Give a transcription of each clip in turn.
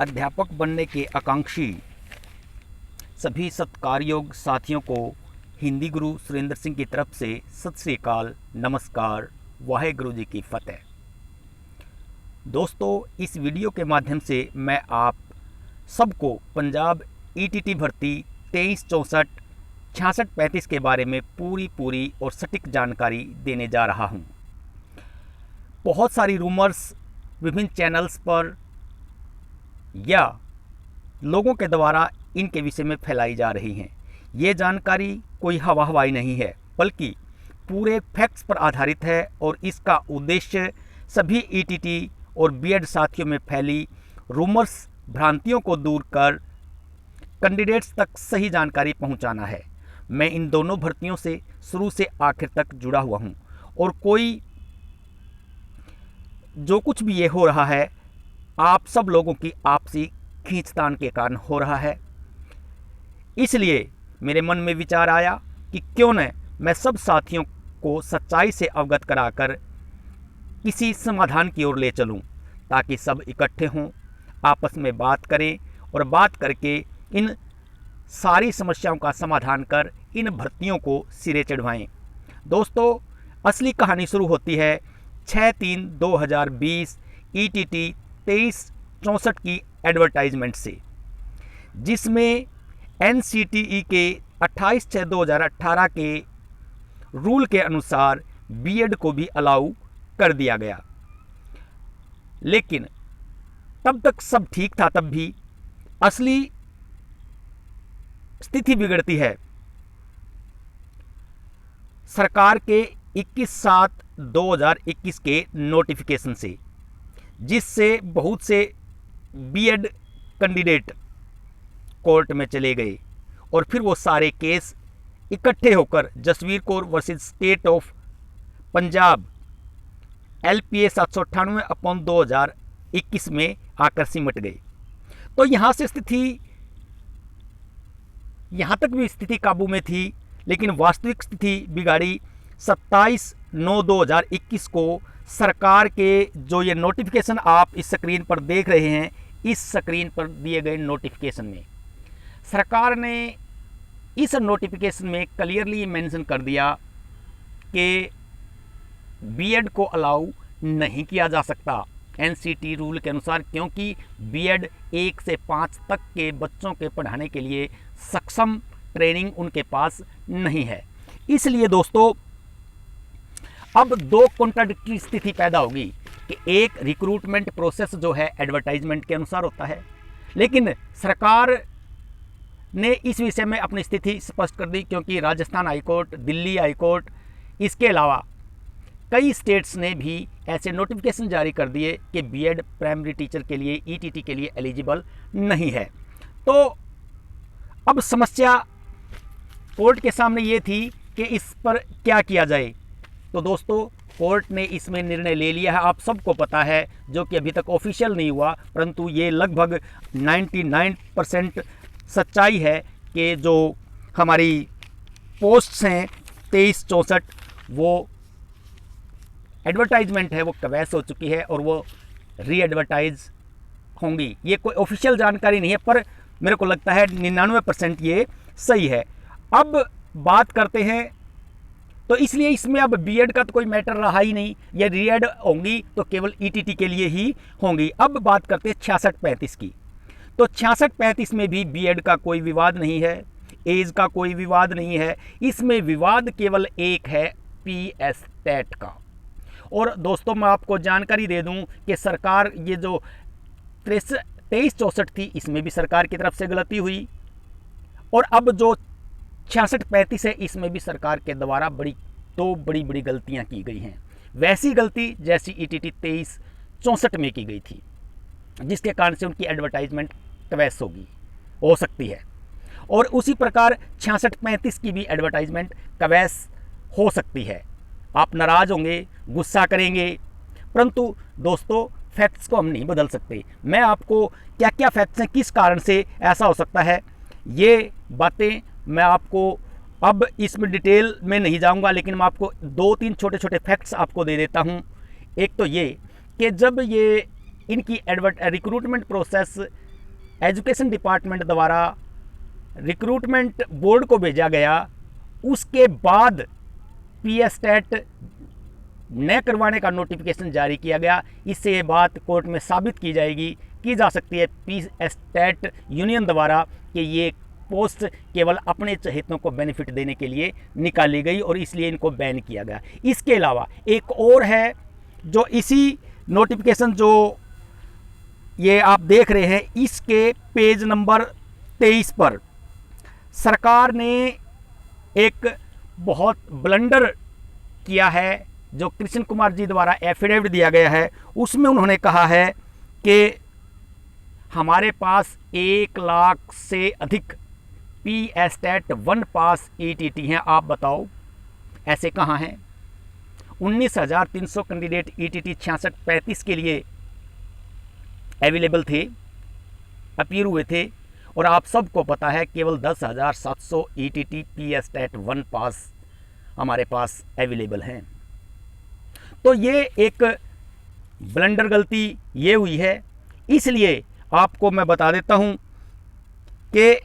अध्यापक बनने के आकांक्षी सभी सत्कारयोग साथियों को हिंदी गुरु सुरेंद्र सिंह की तरफ से सत श्री अकाल, नमस्कार, वाहेगुरु जी की फतेह। दोस्तों, इस वीडियो के माध्यम से मैं आप सबको पंजाब ईटीटी भर्ती 2364 6635 के बारे में पूरी और सटीक जानकारी देने जा रहा हूं। बहुत सारी रूमर्स विभिन्न चैनल्स पर या लोगों के द्वारा इनके विषय में फैलाई जा रही हैं। ये जानकारी कोई हवाई नहीं है, बल्कि पूरे फैक्ट्स पर आधारित है और इसका उद्देश्य सभी ईटीटी और बीएड साथियों में फैली रूमर्स, भ्रांतियों को दूर कर कैंडिडेट्स तक सही जानकारी पहुंचाना है। मैं इन दोनों भर्तियों से शुरू से आखिर तक जुड़ा हुआ हूं और कोई जो कुछ भी ये हो रहा है, आप सब लोगों की आपसी खींचतान के कारण हो रहा है। इसलिए मेरे मन में विचार आया कि क्यों न मैं सब साथियों को सच्चाई से अवगत कराकर किसी समाधान की ओर ले चलूं, ताकि सब इकट्ठे हों, आपस में बात करें और बात करके इन सारी समस्याओं का समाधान कर इन भर्तियों को सिरे चढ़वाएं। दोस्तों, असली कहानी शुरू होती है 6/3/2020 ईटीटी 2364 की एडवर्टाइजमेंट से, जिसमें एनसीटीई के 28/6/2018 के रूल के अनुसार बीएड को भी अलाउ कर दिया गया। लेकिन तब तक सब ठीक था, तब भी असली स्थिति बिगड़ती है सरकार के 21/7/2021 के नोटिफिकेशन से, जिससे बहुत से बीएड कैंडिडेट कोर्ट में चले गए और फिर वो सारे केस इकट्ठे होकर Jasvir Kaur versus state of Punjab LPA 798/2021 में आकर सिमट गए। तो यहाँ तक भी स्थिति काबू में थी, लेकिन वास्तविक स्थिति बिगाड़ी 27/9/2021 को सरकार के जो ये नोटिफिकेशन आप इस स्क्रीन पर देख रहे हैं, इस स्क्रीन पर दिए गए नोटिफिकेशन में सरकार ने इस नोटिफिकेशन में क्लियरली मेंशन कर दिया कि बीएड को अलाउ नहीं किया जा सकता एनसीटी रूल के अनुसार, क्योंकि बीएड 1 से 5 तक के बच्चों के पढ़ाने के लिए सक्षम ट्रेनिंग उनके पास नहीं है। इसलिए दोस्तों, अब दो कॉन्ट्राडिक्टरी स्थिति पैदा होगी कि एक रिक्रूटमेंट प्रोसेस जो है एडवर्टाइजमेंट के अनुसार होता है, लेकिन सरकार ने इस विषय में अपनी स्थिति स्पष्ट कर दी, क्योंकि राजस्थान हाईकोर्ट, दिल्ली हाईकोर्ट, इसके अलावा कई स्टेट्स ने भी ऐसे नोटिफिकेशन जारी कर दिए कि बीएड प्राइमरी टीचर के लिए, ईटीटी के लिए एलिजिबल नहीं है। तो अब समस्या कोर्ट के सामने ये थी कि इस पर क्या किया जाए। तो दोस्तों, कोर्ट ने इसमें निर्णय ले लिया है, आप सबको पता है, जो कि अभी तक ऑफिशियल नहीं हुआ, परंतु ये लगभग 99% सच्चाई है कि जो हमारी पोस्ट्स हैं 2364, वो एडवर्टाइजमेंट है, वो कवैस हो चुकी है और वो री एडवर्टाइज होंगी। ये कोई ऑफिशियल जानकारी नहीं है, पर मेरे को लगता है 99% ये सही है। अब बात करते हैं, तो इसलिए इसमें अब बीएड का तो कोई मैटर रहा ही नहीं, ये रीएड होंगी तो केवल ईटीटी के लिए ही होंगी। अब बात करते हैं 6635 की। तो 6635 में भी बीएड का कोई विवाद नहीं है, एज का कोई विवाद नहीं है, इसमें विवाद केवल एक है, पीएस टेट का। और दोस्तों, मैं आपको जानकारी दे दूं कि सरकार ये जो 2364 थी, इसमें भी सरकार की तरफ से गलती हुई, और अब जो 6635 है, इसमें भी सरकार के द्वारा दो बड़ी गलतियां की गई हैं। वैसी गलती जैसी ईटीटी 2364 में की गई थी, जिसके कारण से उनकी एडवर्टाइजमेंट कवैस हो सकती है, और उसी प्रकार 6635 की भी एडवर्टाइजमेंट कवैस हो सकती है। आप नाराज होंगे, गुस्सा करेंगे, परंतु दोस्तों, फैक्ट्स को हम नहीं बदल सकते। मैं आपको क्या क्या फैक्ट्स हैं, किस कारण से ऐसा हो सकता है, ये बातें मैं आपको अब इसमें डिटेल में नहीं जाऊंगा, लेकिन मैं आपको 2-3 छोटे फैक्ट्स आपको दे देता हूं। एक तो ये कि जब ये इनकी रिक्रूटमेंट प्रोसेस एजुकेशन डिपार्टमेंट द्वारा रिक्रूटमेंट बोर्ड को भेजा गया, उसके बाद पीएसटेट न करवाने का नोटिफिकेशन जारी किया गया। इससे ये बात कोर्ट में साबित की जा सकती है पीएसटेट यूनियन द्वारा कि ये पोस्ट केवल अपने चहेतों को बेनिफिट देने के लिए निकाली गई और इसलिए इनको बैन किया गया। इसके अलावा एक और है जो इसी नोटिफिकेशन जो ये आप देख रहे हैं, इसके पेज नंबर 23 पर सरकार ने एक बहुत ब्लंडर किया है, जो कृष्ण कुमार जी द्वारा एफिडेविट दिया गया है। उसमें उन्होंने कहा है कि हमारे पास 1 लाख से अधिक पीएसटेट 1 पास ईटीटी हैं, आप बताओ ऐसे कहाँ हैं। 19,300 कैंडिडेट ईटीटी 66-35 के लिए अवेलेबल थे, अपीयर हुए थे, और आप सबको पता है केवल 10,700 ईटीटी पीएसटेट 1 पास हमारे पास अवेलेबल हैं। तो ये एक ब्लंडर गलती ये हुई है। इसलिए आपको मैं बता देता हूं कि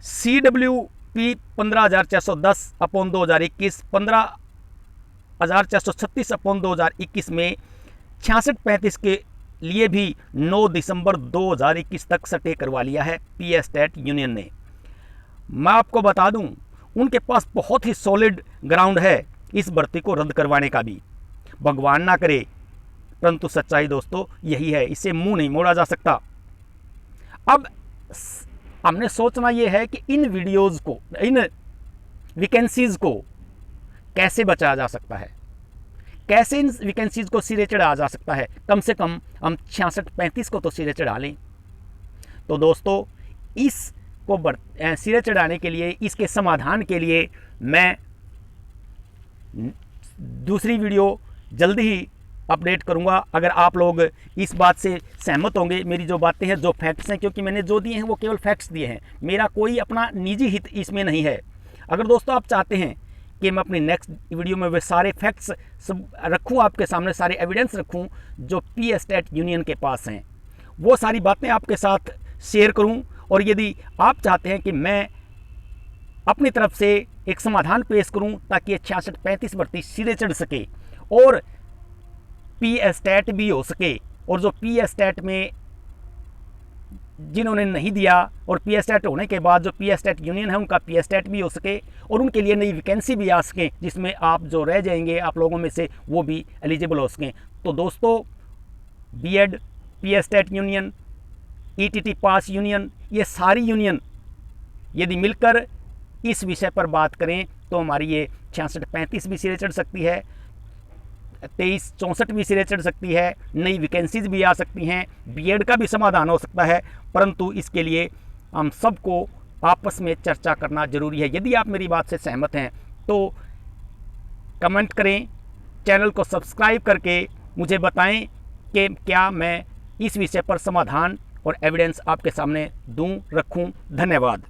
CWP 15,410/2021, 15,436/2021 में 66-35 के लिए भी 9 दिसंबर 2021 तक सटे करवा लिया है पीएसटेट यूनियन ने। मैं आपको बता दूं, उनके पास बहुत ही सॉलिड ग्राउंड है इस भर्ती को रद्द करवाने का भी। भगवान ना करे, परंतु सच्चाई दोस्तों यही है, इससे मुंह नहीं मोड़ा जा सकता। अब हमने सोचना यह है कि इन वीडियोज़ को, इन वैकेंसीज़ को कैसे बचाया जा सकता है, कैसे इन वैकेंसीज़ को सिरे चढ़ाया जा सकता है। कम से कम हम 66-35 को तो सिरे चढ़ा लें। तो दोस्तों, इसको सिरे चढ़ाने के लिए, इसके समाधान के लिए मैं दूसरी वीडियो जल्दी ही अपडेट करूंगा। अगर आप लोग इस बात से सहमत होंगे, मेरी जो बातें हैं, जो फैक्ट्स हैं, क्योंकि मैंने जो दिए हैं वो केवल फैक्ट्स दिए हैं, मेरा कोई अपना निजी हित इसमें नहीं है। अगर दोस्तों आप चाहते हैं कि मैं अपनी नेक्स्ट वीडियो में वे सारे फैक्ट्स सब रखूं, आपके सामने सारे एविडेंस रखूं जो पीएसटेट यूनियन के पास हैं, वो सारी बातें आपके साथ शेयर करूं, और यदि आप चाहते हैं कि मैं अपनी तरफ से एक समाधान पेश करूं ताकि ये 66-35 भर्ती सिरे चढ़ सके और पीएसटेट भी हो सके, और जो पीएसटेट में जिन्होंने नहीं दिया और पीएसटेट होने के बाद जो पीएसटेट यूनियन है उनका पीएसटेट भी हो सके और उनके लिए नई वैकेंसी भी आ सके, जिसमें आप जो रह जाएंगे आप लोगों में से वो भी एलिजिबल हो सकें। तो दोस्तों, बीएड, पीएसटेट यूनियन, ईटीटी पास यूनियन, ये सारी यूनियन यदि मिलकर इस विषय पर बात करें तो हमारी ये 66-35 भी सिरे चढ़ सकती है, 23-64 भी सिरे चढ़ सकती है, नई वैकेंसीज भी आ सकती हैं, बीएड का भी समाधान हो सकता है। परंतु इसके लिए हम सबको आपस में चर्चा करना जरूरी है। यदि आप मेरी बात से सहमत हैं तो कमेंट करें, चैनल को सब्सक्राइब करके मुझे बताएं कि क्या मैं इस विषय पर समाधान और एविडेंस आपके सामने दूं, रखूं। धन्यवाद।